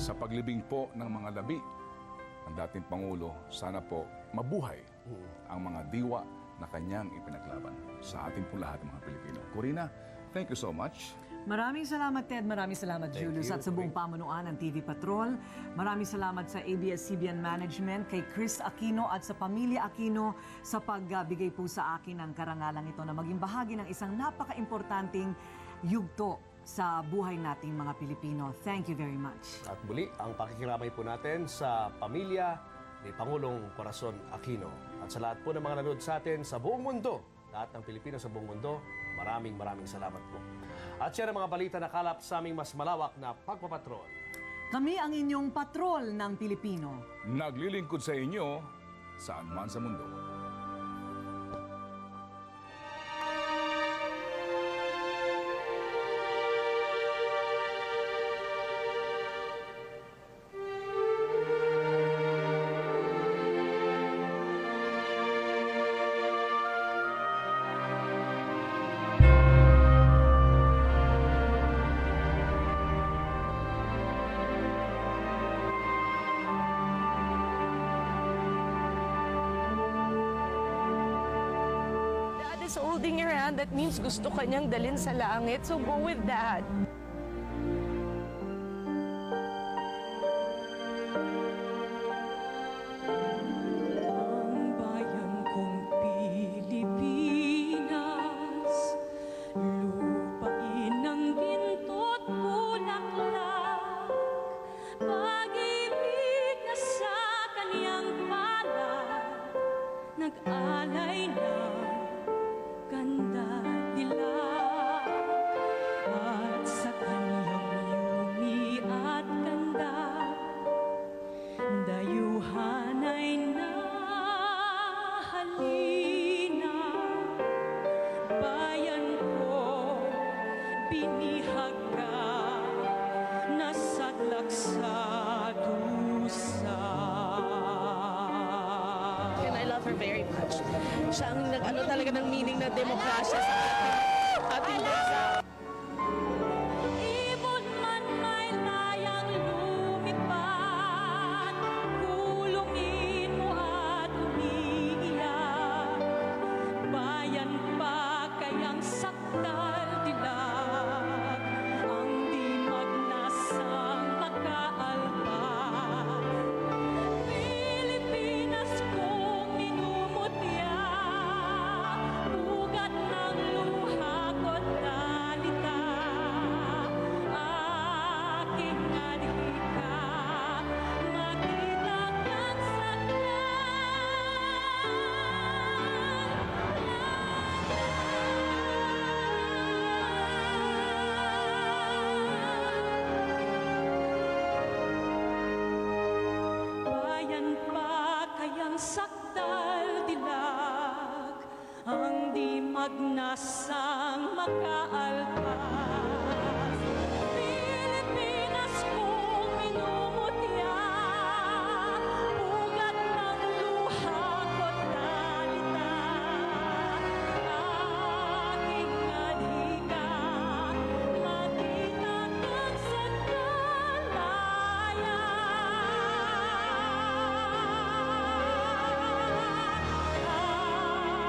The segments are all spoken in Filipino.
Sa paglibing po ng mga labi ng dating Pangulo, sana po mabuhay ang mga diwa na kanyang ipinaglaban sa ating po lahat ng mga Pilipino. Corina, thank you so much. Maraming salamat, Ted. Maraming salamat, Julius. At sa buong pamunuan ng TV Patrol. Maraming salamat sa ABS-CBN Management, kay Chris Aquino at sa pamilya Aquino sa pagbigay po sa akin ng karangalang ito na maging bahagi ng isang napaka-importanting yugto sa buhay nating mga Pilipino. Thank you very much. At muli, ang pakikiramay po natin sa pamilya ni Pangulong Corazon Aquino. At sa lahat po ng mga nanood sa atin sa buong mundo, lahat ng Pilipino sa buong mundo, maraming salamat po. At yan ang mga balita na kalap sa aming mas malawak na pagpapatrol. Kami ang inyong patrol ng Pilipino. Naglilingkod sa inyo saan man sa mundo. Is holding your hand, that means gusto kanyang dalhin sa langit. So go with that. Ang bayan kong Pilipinas, lupain ng ginto't bulaklak, pag-ibig na sa kaniyang palad, nag-alay na ganda dilag, at sa kaniyang yumi at ganda, dayuhan ay nahalina. Bayan ko, binihag ka, nasadlak sa dusa. And I love her very much. Siya ang nag-ano talaga ng meaning na demokrasya sa ating bansa. Ibon man may layang lumipad, kulungin mo at umiiyak. Bayan pa kayang sakdal dilag, ang di magnasang makaalpas. Pilipinas kong minumutya, ugat ng luha ko't dalita. Aking adhika, makita kang bayan pa kayang sakdal dilag, ang di magnasang makaalpas. Pilipinas kong minumutya, ugat ng luha ko't dalita. Aking adhika, makita kang sakdalayan.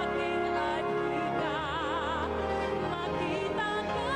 Aking adhika, makita kang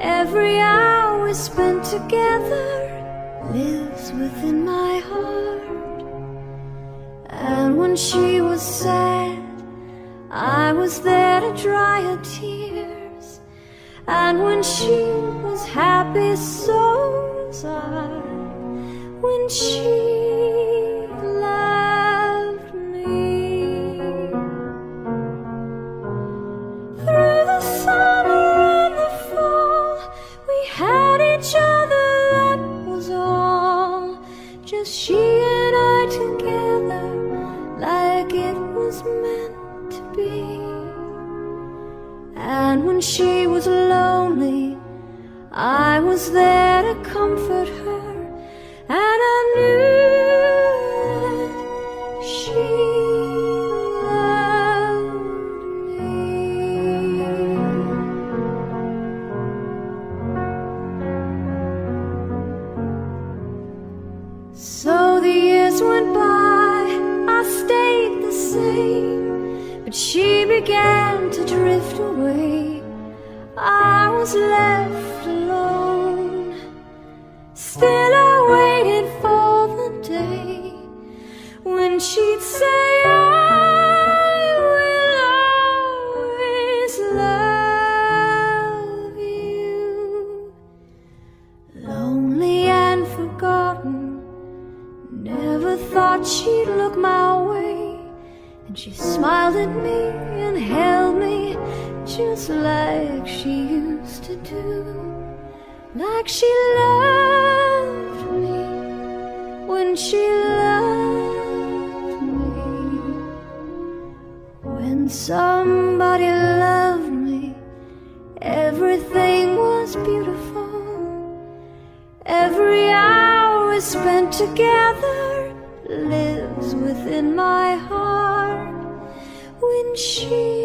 Every hour spent together lives within my heart. And when she was sad, I was there to dry her tears. And when she was happy, so was I. When she loved me. Through the summer and the fall, we had each other, that was all. Just she and I together, like it was meant to be. And when she was lonely, I was there to comfort her. And I knew that she loved me. So the years went by, I stayed the same, but she began to drift away. I was left alone. Still I waited for the day when she'd say, I will always love you. Lonely and forgotten, never thought she'd look my way. And she smiled at me and held me just like she used to do. Like she loved me when she loved me. When somebody loved me, everything was beautiful. Every hour spent together lives within my heart. When she